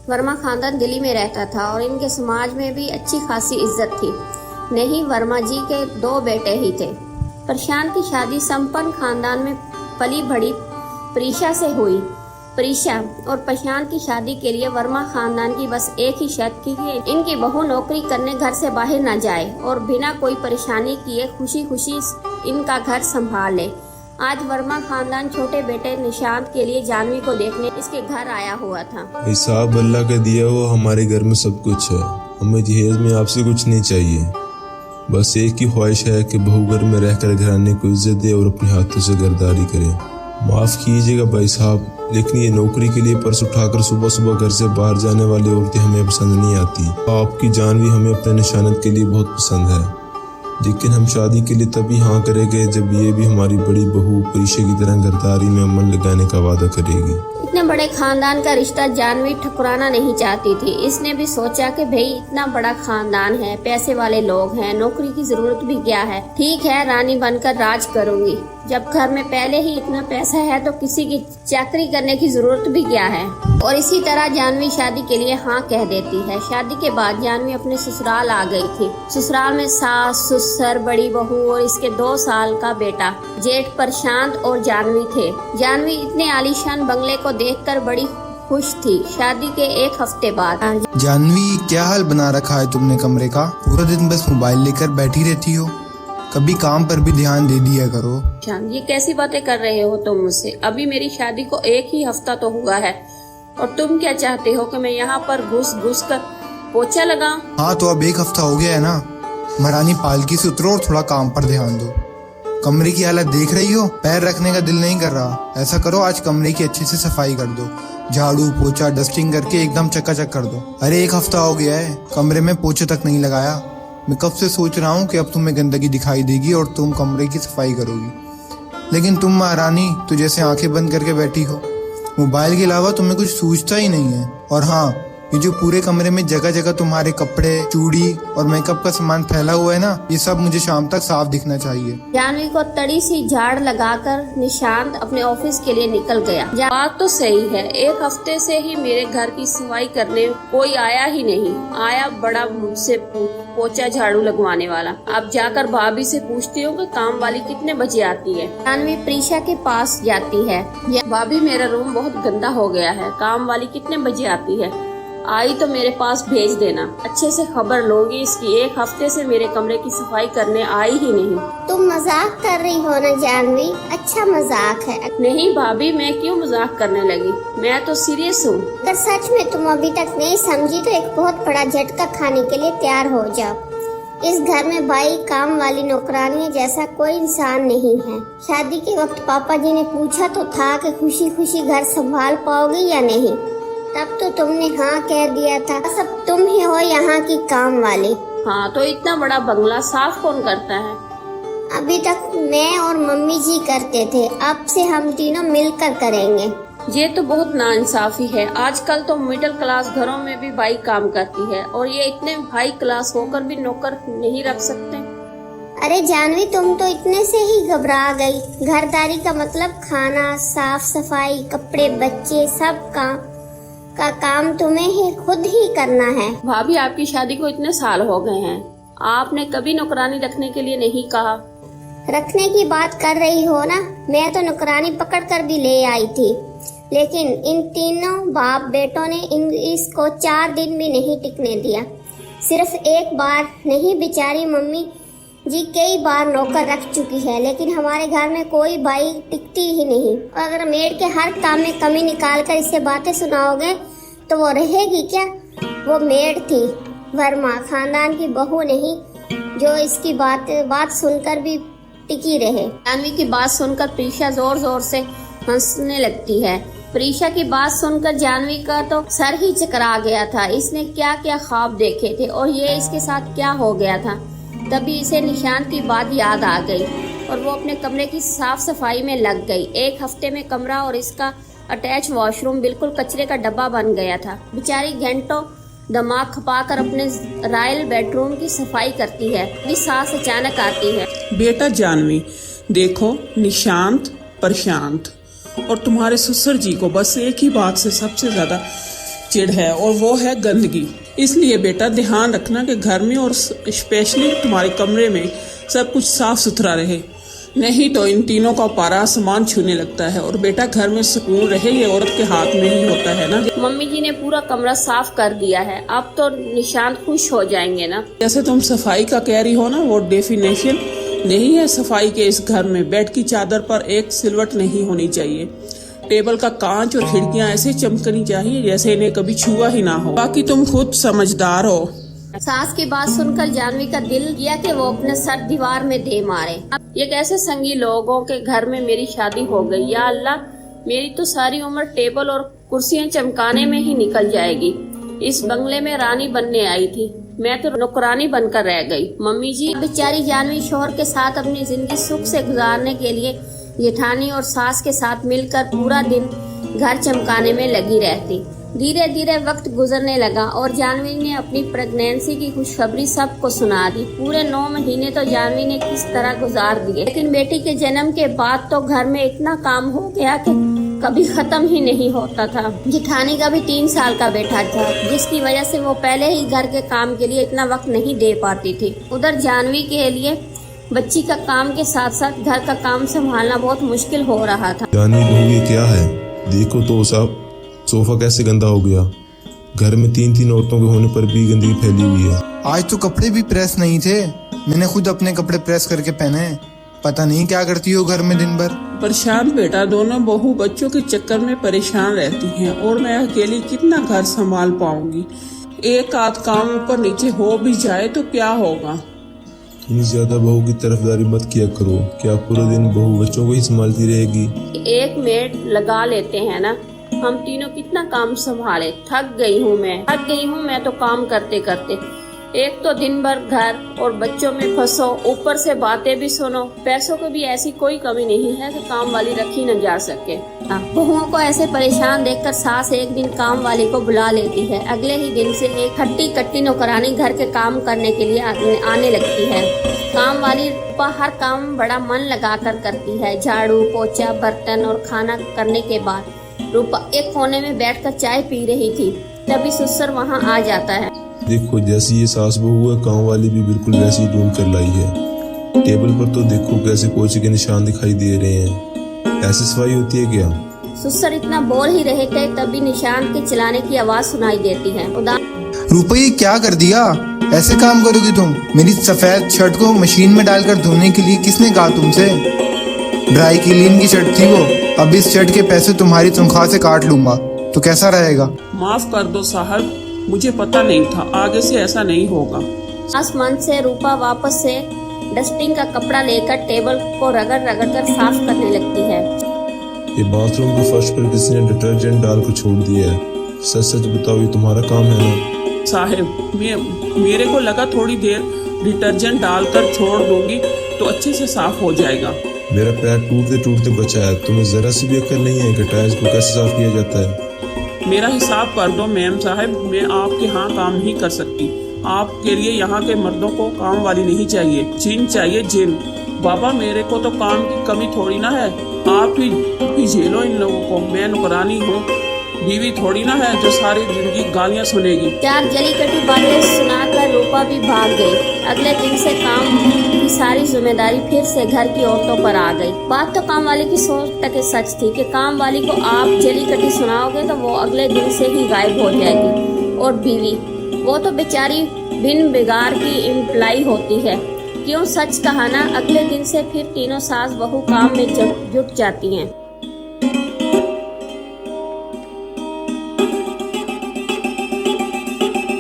वर्मा खानदान दिल्ली में रहता था और इनके समाज में भी अच्छी खासी इज्जत थी। नहीं, वर्मा जी के 2 बेटे ही थे। प्रशांत की शादी संपन्न खानदान में पली बड़ी प्रीशा से हुई। प्रीशा और प्रशांत की शादी के लिए वर्मा खानदान की बस एक ही शर्त थी कि इनकी बहू नौकरी करने घर से बाहर न जाए और बिना कोई परेशानी किए खुशी खुशी इनका घर संभाल ले। आज वर्मा खानदान छोटे बेटे निशांत के लिए जानवी को देखने इसके घर आया हुआ था। साहब, अल्लाह का दिया हुआ हमारे घर में सब कुछ है। हमें जहेज में आपसे कुछ नहीं चाहिए। बस एक ही ख्वाहिश है कि बहू घर में रहकर घराने को इज्जत दे और अपने हाथों से घरदारी करे। माफ कीजिएगा भाई साहब, लेकिन ये नौकरी के लिए पर्स उठाकर सुबह सुबह घर से बाहर जाने वाली औरतें हमें पसंद नहीं आती। आपकी जानवी हमें अपने निशानत के लिए बहुत पसंद है, लेकिन हम शादी के लिए तभी हाँ करेंगे जब ये भी हमारी बड़ी बहू प्रीशा की तरह घरदारी में अमल लगाने का वादा करेगी। इतने बड़े खानदान का रिश्ता जानवी ठुकराना नहीं चाहती थी। इसने भी सोचा कि भाई इतना बड़ा खानदान है, पैसे वाले लोग हैं, नौकरी की जरूरत भी क्या है। ठीक है, रानी बनकर राज करूंगी। जब घर में पहले ही इतना पैसा है तो किसी की चाकरी करने की जरूरत भी क्या है। और इसी तरह जानवी शादी के लिए हाँ कह देती है। शादी के बाद जानवी अपने ससुराल आ गई थी। ससुराल में सास, ससुर, बड़ी बहू और इसके 2 साल का बेटा जेठ प्रशांत और जानवी थे। जानवी इतने आलीशान बंगले को देखकर बड़ी खुश थी। शादी के 1 हफ्ते बाद। जानवी, क्या हाल बना रखा है तुमने कमरे का? पूरा दिन बस मोबाइल लेकर बैठी रहती हो, कभी काम पर भी ध्यान दे दिया करो। ये कैसी बातें कर रहे हो तुम मुझसे? अभी मेरी शादी को 1 ही हफ्ता तो हुआ है और तुम क्या चाहते हो कि मैं यहाँ पर घुस घुस कर पोछा लगाऊं? हाँ, तो अब 1 हफ्ता हो गया है ना। महारानी पालकी से उतरो और थोड़ा काम पर ध्यान दो। कमरे की हालत देख रही हो, पैर रखने का दिल नहीं कर रहा। ऐसा करो, आज कमरे की अच्छे से सफाई कर दो। झाड़ू पोछा डस्टिंग करके एकदम चकाचक कर दो। अरे 1 हफ्ता हो गया है, कमरे में पोछे तक नहीं लगाया। मैं कब से सोच रहा हूँ कि अब तुम्हें गंदगी दिखाई देगी और तुम कमरे की सफाई करोगी, लेकिन तुम महारानी तो जैसे आंखें बंद करके बैठी हो। मोबाइल के अलावा तुम्हें कुछ सूझता ही नहीं है। और हाँ, ये जो पूरे कमरे में जगह जगह तुम्हारे कपड़े, चूड़ी और मेकअप का सामान फैला हुआ है ना, ये सब मुझे शाम तक साफ दिखना चाहिए। जानवी को तड़ी सी झाड़ लगाकर निशांत अपने ऑफिस के लिए निकल गया। बात तो सही है, 1 हफ्ते से ही मेरे घर की सफाई करने कोई आया ही नहीं। आया बड़ा मुझसे पोछा झाड़ू लगवाने वाला। अब जाकर भाभी से पूछती हूँ कि काम वाली कितने बजे आती है। जानवी प्रीशा के पास जाती है। भाभी, मेरा रूम बहुत गंदा हो गया है, काम वाली कितने बजे आती है? आई तो मेरे पास भेज देना, अच्छे से खबर लूंगी इसकी। 1 हफ्ते से मेरे कमरे की सफाई करने आई ही नहीं। तुम मजाक कर रही हो ना जानवी? अच्छा मजाक है। नहीं भाभी, मैं क्यों मजाक करने लगी, मैं तो सीरियस हूँ। अगर सच में तुम अभी तक नहीं समझी तो एक बहुत बड़ा झटका खाने के लिए तैयार हो जाओ। इस घर में भाई, काम वाली, नौकरानी जैसा कोई इंसान नहीं है। शादी के वक्त पापा जी ने पूछा तो था कि खुशी खुशी घर संभाल पाओगी या नहीं। तब तो तुमने हाँ कह दिया था। सब तुम ही हो यहाँ की काम वाली। हाँ, तो इतना बड़ा बंगला साफ कौन करता है? अभी तक मैं और मम्मी जी करते थे, अब से हम तीनों मिलकर करेंगे। ये तो बहुत नाइंसाफी है। आजकल तो मिडिल क्लास घरों में भी भाई काम करती है और ये इतने हाई क्लास होकर भी नौकर नहीं रख सकते। अरे जानवी, तुम तो इतने से ही घबरा गई। घरदारी का मतलब खाना, साफ सफाई, कपड़े, बच्चे, सब काम तुम्हें ही खुद ही करना है। भाभी, आपकी शादी को इतने साल हो गए हैं, आपने कभी नौकरानी रखने के लिए नहीं कहा। रखने की बात कर रही हो ना? मैं तो नौकरानी पकड़ कर भी ले आई थी, लेकिन इन तीनों बाप बेटों ने इसको 4 दिन भी नहीं टिकने दिया। सिर्फ 1 बार नहीं, बेचारी मम्मी जी कई बार नौकर रख चुकी है, लेकिन हमारे घर में कोई बाई टिकती ही नहीं। और अगर मेड के हर काम में कमी निकाल कर इसे बातें सुनाओगे तो वो रहेगी क्या? वो मेड थी, वर्मा खानदान की बहू नहीं जो इसकी बात सुनकर भी टिकी रहे। जानवी की बात सुनकर प्रीशा जोर जोर से हंसने लगती है। प्रीशा की बात सुनकर जानवी का तो सर ही चकरा गया था। इसने क्या क्या ख्वाब देखे थे और ये इसके साथ क्या हो गया था। तभी इसे निशांत की बात याद आ गई और वो अपने कमरे की साफ सफाई में लग गई। 1 हफ्ते में कमरा और इसका अटैच वॉशरूम बिल्कुल कचरे का डब्बा बन गया था। बेचारी घंटों दिमाग खपाकर अपने रॉयल बेडरूम की सफाई करती है। भी सास अचानक आती है। बेटा जानवी, देखो निशांत, प्रशांत और तुम्हारे ससुर जी को बस एक ही बात से सबसे ज्यादा चिढ़ है और वो है गंदगी। इसलिए बेटा ध्यान रखना कि घर में और स्पेशली तुम्हारे कमरे में सब कुछ साफ सुथरा रहे, नहीं तो इन तीनों का पारा आसमान छूने लगता है। और बेटा घर में सुकून रहे ये औरत के हाथ में ही होता है ना। मम्मी जी ने पूरा कमरा साफ कर दिया है, अब तो निशांत खुश हो जाएंगे ना। जैसे तुम सफाई का कह रही हो ना, वो डेफिनेशन नहीं है सफाई के इस घर में। बेड की चादर पर एक सिलवट नहीं होनी चाहिए, टेबल का कांच और खिड़कियां ऐसे चमकनी चाहिए जैसे इन्हें कभी छुआ ही ना हो। बाकी तुम खुद समझदार हो। सास की बात सुनकर जानवी का दिल किया कि वो अपने सर दीवार में दे मारे। अब ये कैसे संगी लोगों के घर में मेरी शादी हो गई। या अल्लाह, मेरी तो सारी उम्र टेबल और कुर्सियां चमकाने में ही निकल जाएगी। इस बंगले में रानी बनने आई थी, मैं तो नौकरानी बनकर रह गई। मम्मी जी, बेचारी जानवी शोहर के साथ अपनी जिंदगी सुख से गुजारने के लिए जेठानी और सास के साथ मिलकर पूरा दिन घर चमकाने में लगी रहती। धीरे धीरे वक्त गुजरने लगा और जानवी ने अपनी प्रेगनेंसी की खुशखबरी सबको सुना दी। पूरे 9 महीने तो जानवी ने किस तरह गुजार दिए, लेकिन बेटी के जन्म के बाद तो घर में इतना काम हो गया कि कभी खत्म ही नहीं होता था। जेठानी का भी 3 साल का बेटा था, जिसकी वजह से वो पहले ही घर के काम के लिए इतना वक्त नहीं दे पाती थी। उधर जानवी के लिए बच्ची का काम के साथ साथ घर का काम संभालना बहुत मुश्किल हो रहा था। जानवी बहू, ये क्या है? देखो तो साहब, सोफा कैसे गंदा हो गया। घर में 3 औरतों के होने पर भी गंदगी फैली हुई है। आज तो कपड़े भी प्रेस नहीं थे, मैंने खुद अपने कपड़े प्रेस करके पहने। पता नहीं क्या करती हो घर में दिन भर। परेशान बेटा, दोनों बहू बच्चों के चक्कर में परेशान रहती हैं और मैं अकेली कितना घर संभाल पाऊंगी। एक आध काम ऊपर नीचे हो भी जाए तो क्या होगा। इतनी ज्यादा बहू की तरफदारी मत किया करो। क्या पूरे दिन बहू बच्चों को ही संभालती रहेगी? एक मेड लगा लेते हैं ना, हम तीनों कितना काम संभाले। थक गई हूँ मैं तो काम करते करते। एक तो दिन भर घर और बच्चों में फंसो, ऊपर से बातें भी सुनो। पैसों की भी ऐसी कोई कमी नहीं है कि काम वाली रखी न जा सके। बहुओं को ऐसे परेशान देखकर सास एक दिन काम वाली को बुला लेती है। अगले ही दिन से एक हट्टी कट्टी नौकरानी घर के काम करने के लिए आने लगती है। काम वाली हर काम बड़ा मन लगाकर करती है। झाड़ू, पोछा, बर्तन और खाना करने के बाद रूपा एक कोने में बैठकर चाय पी रही थी, तभी ससुर वहाँ आ जाता है। देखो, जैसी ये सास बहू है, काम वाली भी बिल्कुल वैसी ही ढूंढ कर लाई है। टेबल पर तो देखो कैसे पोछे के निशान दिखाई दे रहे हैं। ऐसी सफाई होती है क्या? ससुर इतना बोल ही रहे थे, तभी निशान के चलाने की आवाज सुनाई देती है। रूपा, ये क्या कर दिया? ऐसे काम करोगी तुम? मेरी सफेद शर्ट को मशीन में डालकर धोने के लिए किसने कहा तुमसे? ड्राई क्लीन की शर्ट थी वो। अब इस शर्ट के पैसे तुम्हारी तनख्वाह से काट लूंगा, तो कैसा रहेगा? माफ कर दो साहब, मुझे पता नहीं था, आगे से ऐसा नहीं होगा। आसमान से रूपा वापस से डस्टिंग का कपड़ा लेकर टेबल को रगड़ रगड़ कर साफ करने लगती है। ये बाथरूम के फर्श पर किसी ने डिटर्जेंट डालकर छोड़ दिया है। सच सच बताओ, ये तुम्हारा काम है ना? साहब, मेरे को लगा थोड़ी देर डिटर्जेंट डालकर छोड़ दूंगी तो अच्छे से साफ हो जाएगा। मेरा पैर टूटते टूटते बचा है, तुम्हें जरा सी भी अक्ल नहीं है कि टाइल्स को कैसे साफ किया जाता है? मेरा हिसाब कर दो मैम साहब, मैं आपके यहाँ काम नहीं कर सकती। आपके लिए यहाँ के मर्दों को काम वाली नहीं चाहिए, जिन चाहिए जिन। बाबा, मेरे को तो काम की कमी थोड़ी ना है, आप ही झेलो इन लोगों को। मैं नौकरानी हूँ, बीवी थोड़ी ना है जो सारी जिंदगी गालियाँ सुनेगी। 4 जली कटी बातें सुनाकर रूपा भी भाग गई। अगले दिन से काम की सारी जिम्मेदारी फिर से घर की औरतों पर आ गई। बात तो काम वाली की 100% सच थी कि काम वाली को आप जली कटी सुनाओगे तो वो अगले दिन से ही गायब हो जाएगी। और बीवी, वो तो बेचारी बिन बिगाड़ की एम्प्लॉय होती है। क्यों, सच कहा ना, अगले दिन से फिर तीनों सास बहू काम में जुट जाती हैं।